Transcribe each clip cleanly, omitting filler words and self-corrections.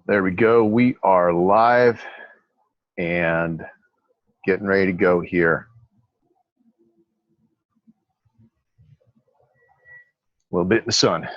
There we go. We are live and getting ready to go here. A little bit in the sun.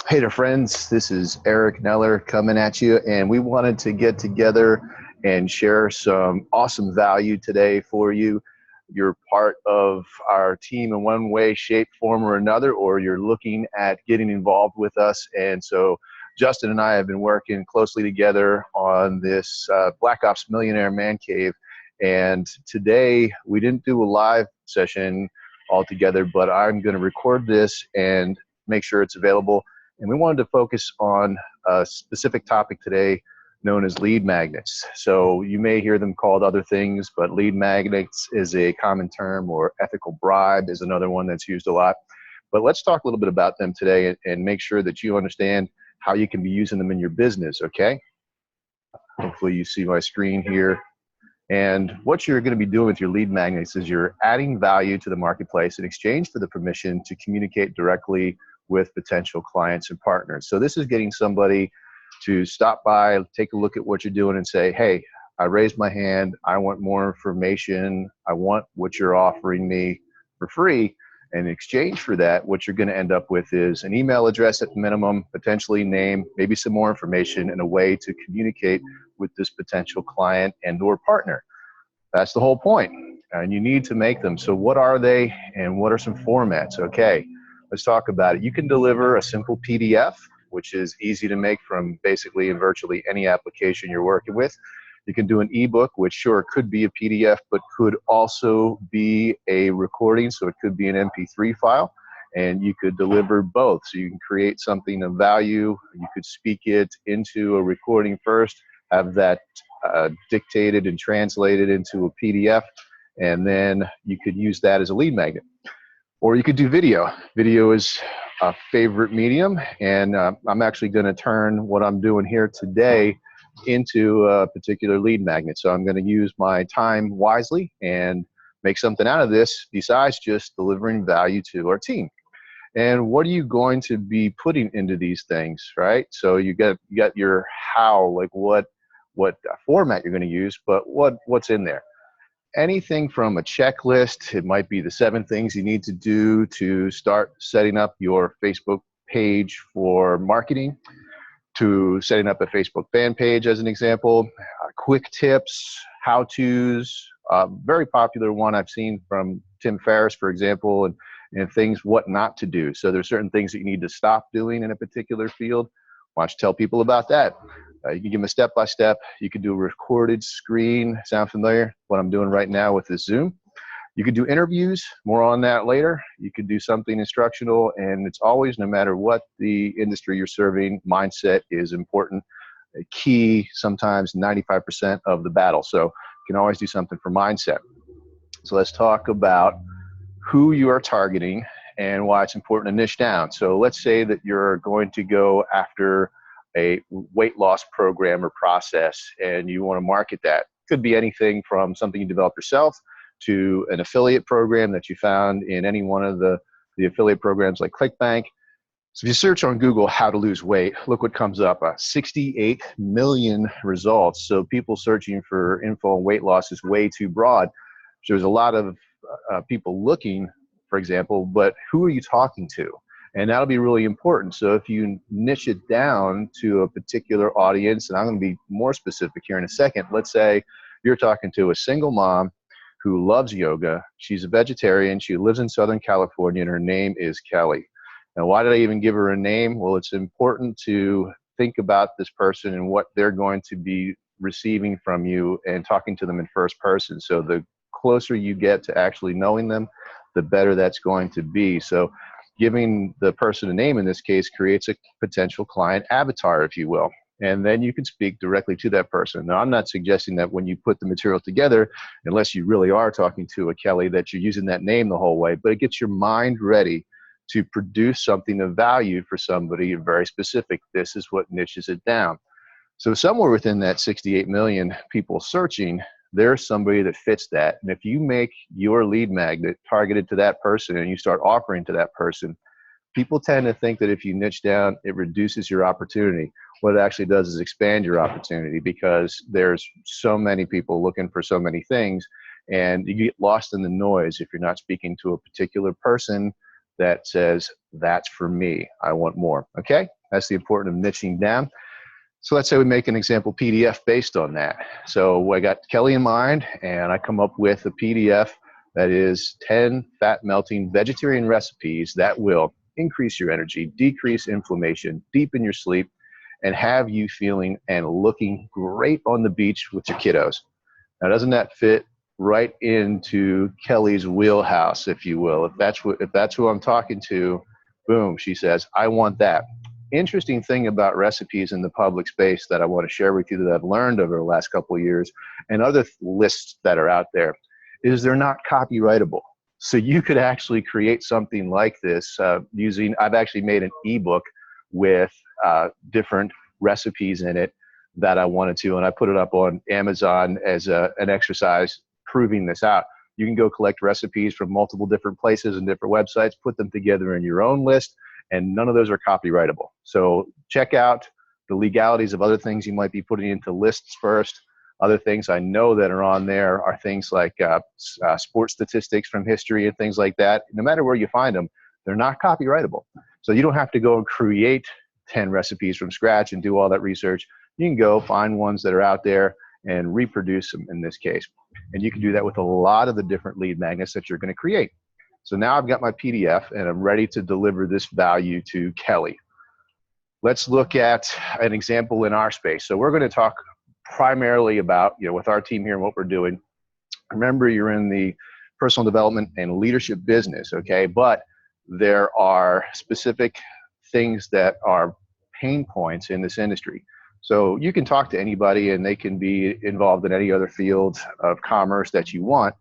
Hey there, friends. This is Eric Neller coming at you, and we wanted to get together and share some awesome value today for you. You're part of our team in one way, shape, form, or another, or you're looking at getting involved with us. And so Justin and I have been working closely together on this Black Ops Millionaire Man Cave. And today we didn't do a live session altogether, but I'm going to record this and make sure it's available. And we wanted to focus on a specific topic today known as lead magnets. So you may hear them called other things, but lead magnets is a common term, or ethical bribe is another one that's used a lot. But let's talk a little bit about them today and make sure that you understand how you can be using them in your business, okay? Hopefully you see my screen here. And what you're going to be doing with your lead magnets is you're adding value to the marketplace in exchange for the permission to communicate directly with potential clients and partners. So this is getting somebody to stop by, take a look at what you're doing and say, hey, I raised my hand, I want more information, I want what you're offering me for free. And in exchange for that, what you're going to end up with is an email address at minimum, potentially name, maybe some more information, and a way to communicate with this potential client and or partner. That's the whole point. And you need to make them. So what are they and what are some formats? Okay, let's talk about it. You can deliver a simple PDF, which is easy to make from basically and virtually any application you're working with. You can do an ebook, which sure could be a PDF, but could also be a recording. So it could be an MP3 file, and you could deliver both. So you can create something of value. You could speak it into a recording first, have that dictated and translated into a PDF, and then you could use that as a lead magnet. Or you could do video. Video is a favorite medium, and I'm actually going to turn what I'm doing here today into a particular lead magnet. So I'm going to use my time wisely and make something out of this besides just delivering value to our team. And what are you going to be putting into these things, right? So you got your how, like what format you're going to use, but what's in there. Anything from a checklist, it might be the 7 things you need to do to start setting up your Facebook page for marketing, to setting up a Facebook fan page as an example, quick tips, how-tos, very popular one I've seen from Tim Ferriss, for example, and things what not to do. So there's certain things that you need to stop doing in a particular field. Why don't you tell people about that? You can give them a step-by-step. You can do a recorded screen. Sound familiar? What I'm doing right now with this Zoom. You could do interviews, more on that later. You could do something instructional, and it's always, no matter what the industry you're serving, mindset is important. A key, sometimes 95% of the battle. So you can always do something for mindset. So let's talk about who you are targeting and why it's important to niche down. So let's say that you're going to go after a weight loss program or process and you want to market that. Could be anything from something you develop yourself to an affiliate program that you found in any one of the affiliate programs like ClickBank. So if you search on Google how to lose weight, look what comes up, 68 million results. So people searching for info on weight loss is way too broad. So there's a lot of people looking, for example, but who are you talking to? And that'll be really important. So if you niche it down to a particular audience, and I'm going to be more specific here in a second, let's say you're talking to a single mom who loves yoga. She's a vegetarian. She lives in Southern California, and her name is Kelly. Now, why did I even give her a name? Well, it's important to think about this person and what they're going to be receiving from you and talking to them in first person. So the closer you get to actually knowing them, the better that's going to be. So giving the person a name in this case creates a potential client avatar, if you will. And then you can speak directly to that person. Now, I'm not suggesting that when you put the material together, unless you really are talking to a Kelly, that you're using that name the whole way, but it gets your mind ready to produce something of value for somebody very specific. This is what niches it down. So somewhere within that 68 million people searching, there's somebody that fits that. And if you make your lead magnet targeted to that person and you start offering to that person, people tend to think that if you niche down, it reduces your opportunity. what it actually does is expand your opportunity, because there's so many people looking for so many things, and you get lost in the noise if you're not speaking to a particular person that says, that's for me, I want more. Okay, that's the importance of niching down. So let's say we make an example PDF based on that. So I got Kelly in mind, and I come up with a PDF that is 10 fat melting vegetarian recipes that will increase your energy, decrease inflammation, deepen your sleep, and have you feeling and looking great on the beach with your kiddos. Now, doesn't that fit right into Kelly's wheelhouse, if you will? If that's who I'm talking to, boom, she says, I want that. Interesting thing about recipes in the public space that I want to share with you that I've learned over the last couple of years, and other lists that are out there, is they're not copyrightable. So you could actually create something like this I've actually made an ebook with different recipes in it that I wanted to, and I put it up on Amazon as an exercise proving this out. You can go collect recipes from multiple different places and different websites, put them together in your own list, and none of those are copyrightable. So check out the legalities of other things you might be putting into lists first. Other things I know that are on there are things like sports statistics from history and things like that. No matter where you find them, they're not copyrightable. So you don't have to go and create 10 recipes from scratch and do all that research. You can go find ones that are out there and reproduce them in this case. And you can do that with a lot of the different lead magnets that you're going to create. So now I've got my PDF and I'm ready to deliver this value to Kelly. Let's look at an example in our space. So we're going to talk primarily about, with our team here and what we're doing. Remember, you're in the personal development and leadership business, okay? But there are specific things that are pain points in this industry. So you can talk to anybody and they can be involved in any other field of commerce that you want.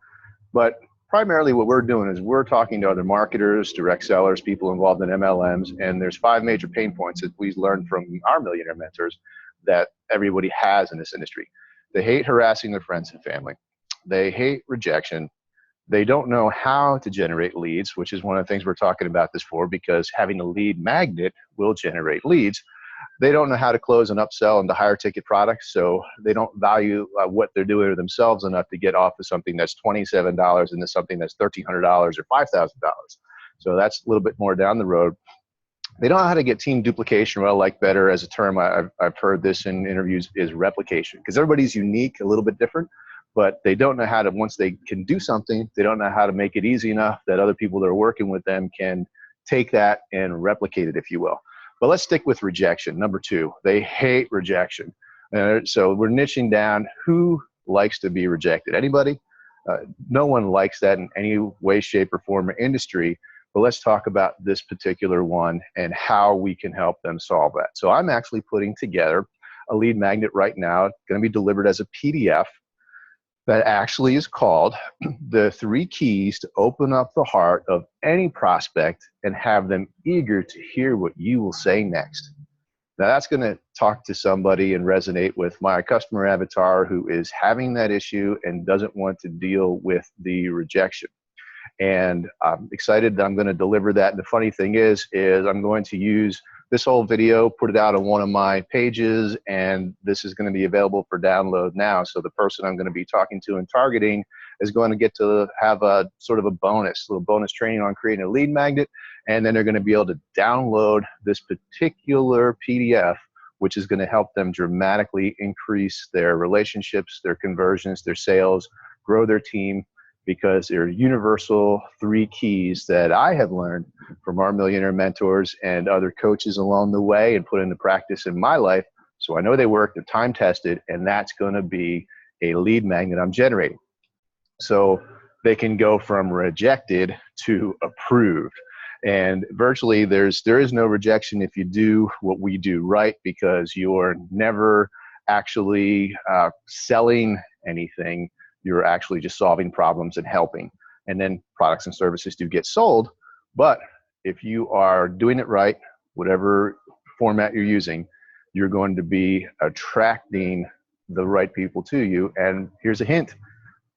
But primarily what we're doing is we're talking to other marketers, direct sellers, people involved in MLMs, and there's 5 major pain points that we've learned from our millionaire mentors that everybody has in this industry. They hate harassing their friends and family. They hate rejection. They don't know how to generate leads, which is one of the things we're talking about this for, because having a lead magnet will generate leads. They don't know how to close and upsell into higher ticket products, so they don't value what they're doing to themselves enough to get off of something that's $27 into something that's $1,300 or $5,000. So that's a little bit more down the road. They don't know how to get team duplication, or I like better as a term, I've heard this in interviews, is replication, because everybody's unique, a little bit different, but they don't know how to, once they can do something, they don't know how to make it easy enough that other people that are working with them can take that and replicate it, if you will. But let's stick with rejection. Number 2, they hate rejection. So we're niching down who likes to be rejected. Anybody? No one likes that in any way, shape, or form or industry. But let's talk about this particular one and how we can help them solve that. So I'm actually putting together a lead magnet right now. It's going to be delivered as a PDF that actually is called the 3 keys to open up the heart of any prospect and have them eager to hear what you will say next. Now that's going to talk to somebody and resonate with my customer avatar who is having that issue and doesn't want to deal with the rejection. And I'm excited that I'm going to deliver that. And the funny thing is I'm going to use this whole video, put it out on one of my pages, and this is going to be available for download now. So the person I'm going to be talking to and targeting is going to get to have a sort of a little bonus training on creating a lead magnet. And then they're going to be able to download this particular PDF, which is going to help them dramatically increase their relationships, their conversions, their sales, grow their team, because they're universal 3 keys that I have learned from our millionaire mentors and other coaches along the way and put into practice in my life. So I know they work, they're time tested, and that's going to be a lead magnet I'm generating. So they can go from rejected to approved. And virtually there is no rejection if you do what we do right, because you're never actually selling anything. You're actually just solving problems and helping. And then products and services do get sold. But if you are doing it right, whatever format you're using, you're going to be attracting the right people to you. And here's a hint.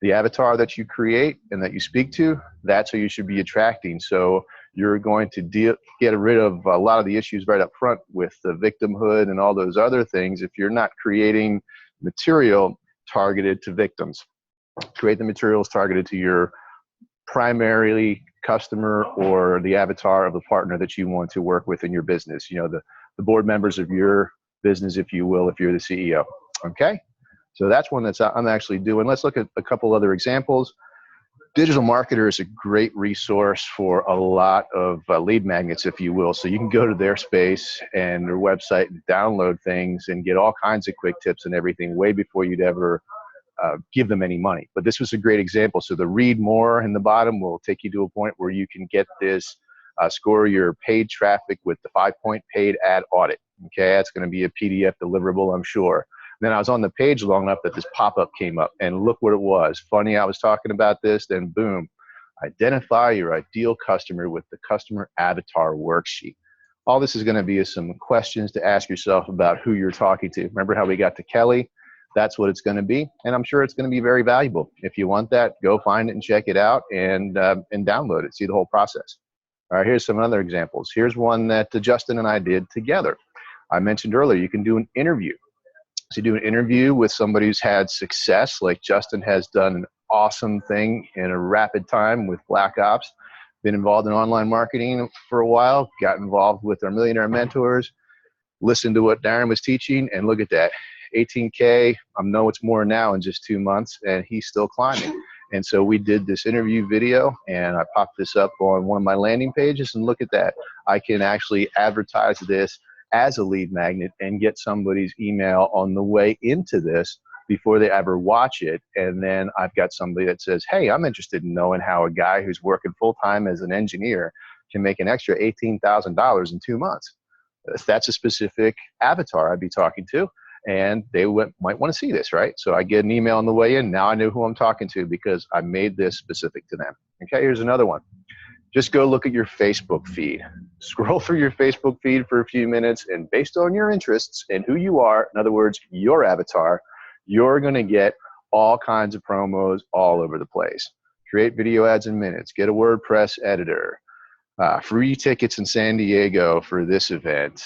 The avatar that you create and that you speak to, that's who you should be attracting. So You're going to get rid of a lot of the issues right up front with the victimhood and all those other things if you're not creating material targeted to victims. Create the materials targeted to your primarily customer or the avatar of the partner that you want to work with in your business. You know, the board members of your business, if you will, if you're the CEO. Okay, so that's one that's I'm actually doing. Let's look at a couple other examples. Digital Marketer is a great resource for a lot of lead magnets, if you will. So you can go to their space and their website and download things and get all kinds of quick tips and everything way before you'd ever give them any money. But this was a great example. So the read more in the bottom will take you to a point where you can get this, score your paid traffic with the 5-point paid ad audit. Okay, that's going to be a PDF deliverable, I'm sure. Then I was on the page long enough that this pop-up came up, and look what it was. Funny, I was talking about this, then boom, identify your ideal customer with the customer avatar worksheet. All this is going to be some questions to ask yourself about who you're talking to. Remember how we got to Kelly? That's what it's going to be, and I'm sure it's going to be very valuable. If you want that, go find it and check it out and download it, see the whole process. All right, here's some other examples. Here's one that Justin and I did together. I mentioned earlier, you can do an interview. So do an interview with somebody who's had success, like Justin has done an awesome thing in a rapid time with Black Ops, been involved in online marketing for a while, got involved with our Millionaire Mentors, listened to what Darren was teaching, and look at that, 18K, I know it's more now in just 2 months, and he's still climbing. And so we did this interview video, and I popped this up on one of my landing pages, and look at that. I can actually advertise this as a lead magnet and get somebody's email on the way into this before they ever watch it. And then I've got somebody that says, hey, I'm interested in knowing how a guy who's working full-time as an engineer can make an extra $18,000 in 2 months. That's a specific avatar I'd be talking to, and they might want to see this, right? So I get an email on the way in. Now I know who I'm talking to because I made this specific to them. Okay, here's another one. Just go look at your Facebook feed. Scroll through your Facebook feed for a few minutes, and based on your interests and who you are, in other words, your avatar, you're going to get all kinds of promos all over the place. Create video ads in minutes. Get a WordPress editor. Free tickets in San Diego for this event.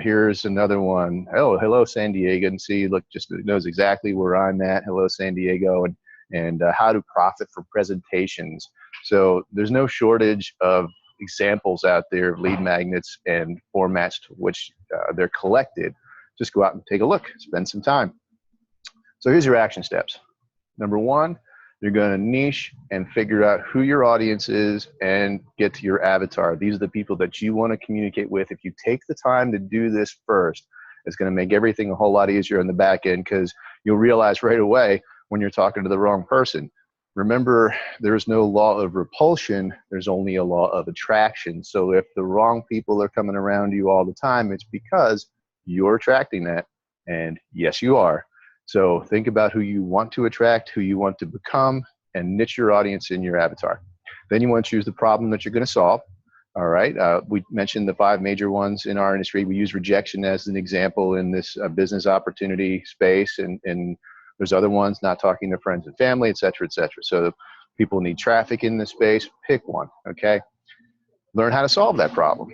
Here's another one. Oh, hello, San Diego. And see, look, just knows exactly where I'm at. Hello, San Diego. And how to profit from presentations. So there's no shortage of examples out there of lead magnets and formats to which they're collected. Just go out and take a look, spend some time. So here's your action steps. Number one, you're going to niche and figure out who your audience is and get to your avatar. These are the people that you want to communicate with. If you take the time to do this first, it's going to make everything a whole lot easier on the back end, because you'll realize right away when you're talking to the wrong person. Remember, there's no law of repulsion, there's only a law of attraction. So if the wrong people are coming around you all the time, it's because you're attracting that, and yes, you are. So think about who you want to attract, who you want to become, and niche your audience in your avatar. Then you want to choose the problem that you're going to solve. All right, we mentioned the 5 major ones in our industry. We use rejection as an example in this business opportunity space, and there's other ones, not talking to friends and family, et cetera, et cetera. So people need traffic in this space, pick one, okay? Learn how to solve that problem.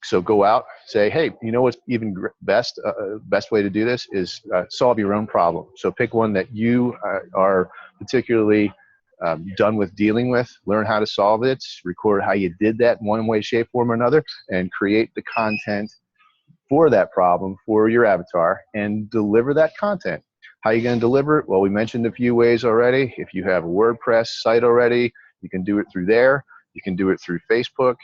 So go out, say, hey, you know what's even best way to do this is solve your own problem. So pick one that you are particularly done with dealing with, learn how to solve it, record how you did that in one way, shape, form, or another, and create the content for that problem for your avatar and deliver that content. How are you going to deliver it? Well, we mentioned a few ways already. If you have a WordPress site already, you can do it through there. You can do it through Facebook.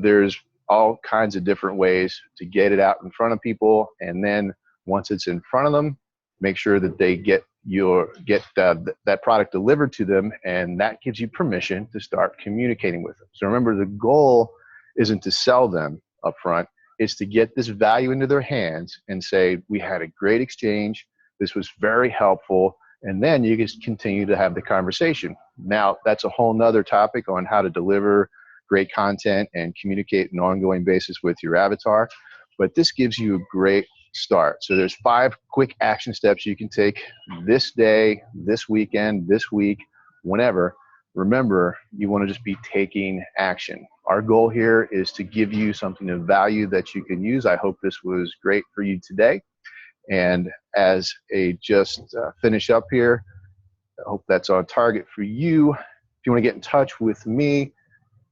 There's all kinds of different ways to get it out in front of people. And then once it's in front of them, make sure that they get that product delivered to them, and that gives you permission to start communicating with them. So remember, the goal isn't to sell them up front. It's to get this value into their hands and say, we had a great exchange. This was very helpful. And then you just continue to have the conversation. Now, that's a whole nother topic on how to deliver great content and communicate on an ongoing basis with your avatar. But this gives you a great start. So there's 5 quick action steps you can take this day, this weekend, this week, whenever, remember, you want to just be taking action. Our goal here is to give you something of value that you can use. I hope this was great for you today. And as a finish up here, I hope that's on target for you. If you want to get in touch with me,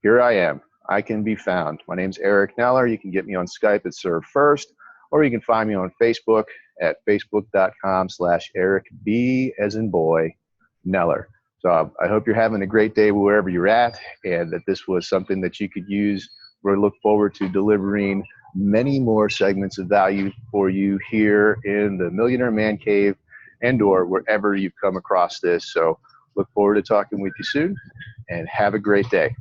here I am. I can be found. My name's Eric Neller. You can get me on Skype at Serve First, or you can find me on Facebook at facebook.com/Eric B as in boy, Neller. So I hope you're having a great day wherever you're at, and that this was something that you could use. We look forward to delivering many more segments of value for you here in the Millionaire Man Cave and or wherever you've come across this. So look forward to talking with you soon, and have a great day.